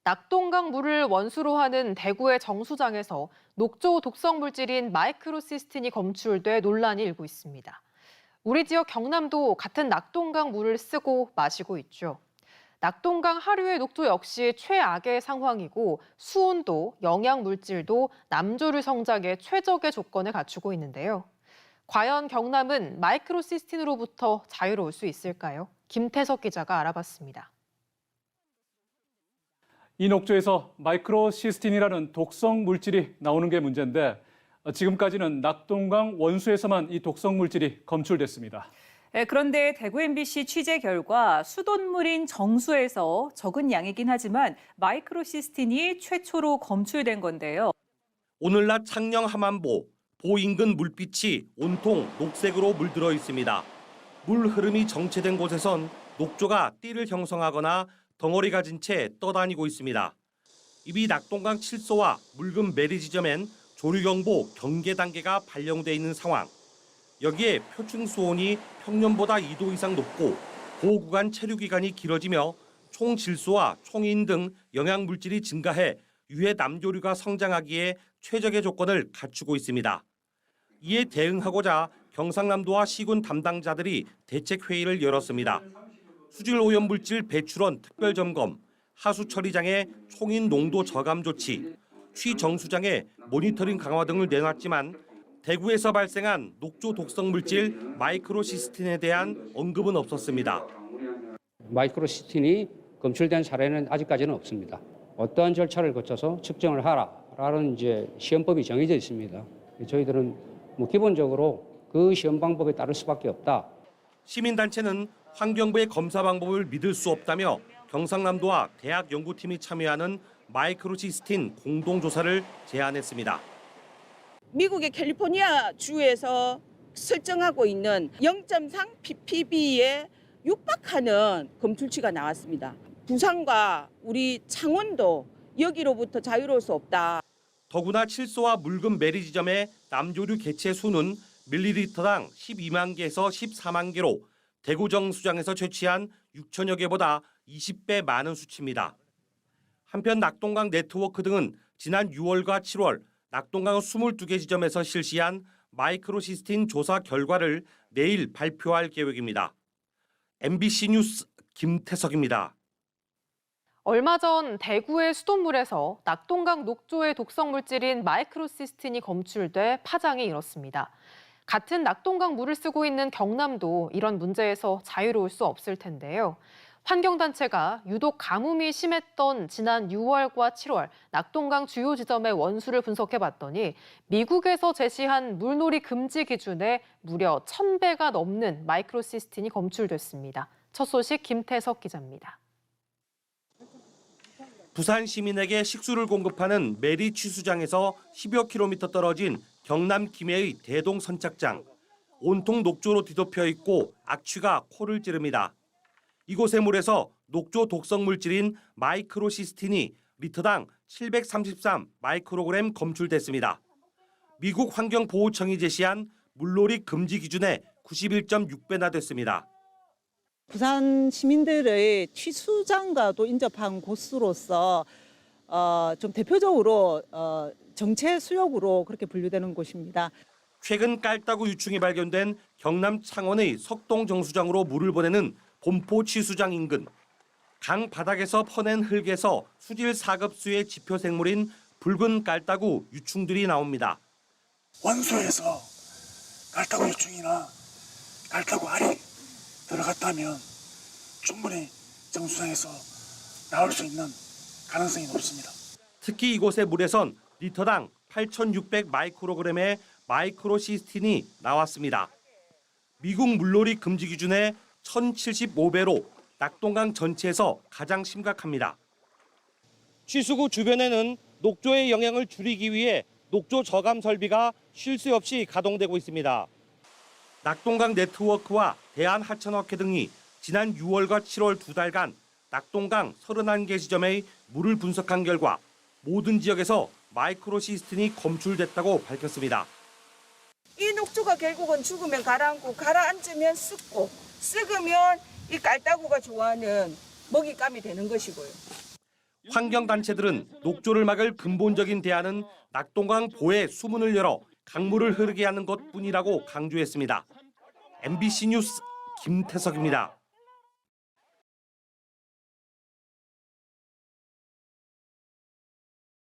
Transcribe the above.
낙동강 물을 원수로 하는 대구의 정수장에서 녹조 독성 물질인 마이크로시스틴이 검출돼 논란이 일고 있습니다. 우리 지역 경남도 같은 낙동강 물을 쓰고 마시고 있죠. 낙동강 하류의 녹조 역시 최악의 상황이고 수온도 영양 물질도 남조류 성장에 최적의 조건을 갖추고 있는데요. 과연 경남은 마이크로시스틴으로부터 자유로울 수 있을까요? 김태석 기자가 알아봤습니다. 이 녹조에서 마이크로시스틴이라는 독성 물질이 나오는 게 문제인데 지금까지는 낙동강 원수에서만 이 독성 물질이 검출됐습니다. 네, 그런데 대구 MBC 취재 결과 수돗물인 정수에서 적은 양이긴 하지만 마이크로시스틴이 최초로 검출된 건데요. 오늘날 창녕 함안보 인근 물빛이 온통 녹색으로 물들어 있습니다. 물 흐름이 정체된 곳에선 녹조가 띠를 형성하거나 덩어리 가진 채 떠다니고 있습니다. 이미 낙동강 칠소와 물금 매리 지점엔 조류경보 경계 단계가 발령돼 있는 상황. 여기에 표층 수온이 평년보다 2도 이상 높고 보호구간 체류 기간이 길어지며 총 질소와 총인 등 영양 물질이 증가해 유해 남조류가 성장하기에 최적의 조건을 갖추고 있습니다. 이에 대응하고자 경상남도와 시군 담당자들이 대책 회의를 열었습니다. 수질 오염 물질 배출원 특별 점검, 하수 처리장의 총인 농도 저감 조치, 취정수장의 모니터링 강화 등을 내놨지만 대구에서 발생한 녹조 독성 물질 마이크로시스틴에 대한 언급은 없었습니다. 마이크로시스틴이 검출된 사례는 아직까지는 없습니다. 어떠한 절차를 거쳐서 측정을 하라라는 시험법이 정해져 있습니다. 저희들은 기본적으로 그 시험 방법에 따를 수밖에 없다. 시민단체는 환경부의 검사 방법을 믿을 수 없다며 경상남도와 대학 연구팀이 참여하는 마이크로시스틴 공동조사를 제안했습니다. 미국의 캘리포니아 주에서 설정하고 있는 0.3 ppb에 육박하는 검출치가 나왔습니다. 부산과 우리 창원도 여기로부터 자유로울 수 없다. 더구나 칠소와 물금 매리 지점의 남조류 개체 수는 밀리리터당 12만 개에서 14만 개로 대구 정수장에서 채취한 6천여 개보다 20배 많은 수치입니다. 한편 낙동강 네트워크 등은 지난 6월과 7월 낙동강 22개 지점에서 실시한 마이크로시스틴 조사 결과를 내일 발표할 계획입니다. MBC 뉴스 김태석입니다. 얼마 전 대구의 수돗물에서 낙동강 녹조의 독성 물질인 마이크로시스틴이 검출돼 파장이 일었습니다. 같은 낙동강 물을 쓰고 있는 경남도 이런 문제에서 자유로울 수 없을 텐데요. 환경단체가 유독 가뭄이 심했던 지난 6월과 7월 낙동강 주요 지점의 원수를 분석해봤더니 미국에서 제시한 물놀이 금지 기준에 무려 1,000배가 넘는 마이크로시스틴이 검출됐습니다. 첫 소식 김태석 기자입니다. 부산 시민에게 식수를 공급하는 매리 취수장에서 10여 킬로미터 떨어진 경남 김해의 대동 선착장. 온통 녹조로 뒤덮여 있고 악취가 코를 찌릅니다. 이곳의 물에서 녹조 독성 물질인 마이크로시스틴이 리터당 733 마이크로그램 검출됐습니다. 미국 환경보호청이 제시한 물놀이 금지 기준의 91.6배나 됐습니다. 부산 시민들의 취수장과도 인접한 곳으로서 좀 대표적으로 정체 수역으로 그렇게 분류되는 곳입니다. 최근 깔따구 유충이 발견된 경남 창원의 석동 정수장으로 물을 보내는 본포 취수장 인근. 강 바닥에서 퍼낸 흙에서 수질 4급수의 지표 생물인 붉은 깔따구 유충들이 나옵니다. 원소에서 깔따구 유충이나 깔따구 알이 들어갔다면 충분히 정수장에서 나올 수 있는 가능성이 높습니다. 특히 이곳의 물에선 리터당 8,600 마이크로그램의 마이크로시스틴이 나왔습니다. 미국 물놀이 금지 기준의 1,075배로 낙동강 전체에서 가장 심각합니다. 취수구 주변에는 녹조의 영향을 줄이기 위해 녹조 저감 설비가 쉴 새 없이 가동되고 있습니다. 낙동강 네트워크와 대한하천학회 등이 지난 6월과 7월 2달간 낙동강 31개 지점의 물을 분석한 결과 모든 지역에서 마이크로시스틴이 검출됐다고 밝혔습니다. 이 녹조가 결국은 죽으면 가라앉고 가라앉으면 썩고 썩으면 이 깔따구가 좋아하는 먹잇감이 되는 것이고요. 환경단체들은 녹조를 막을 근본적인 대안은 낙동강 보의 수문을 열어 강물을 흐르게 하는 것뿐이라고 강조했습니다. MBC 뉴스 김태석입니다.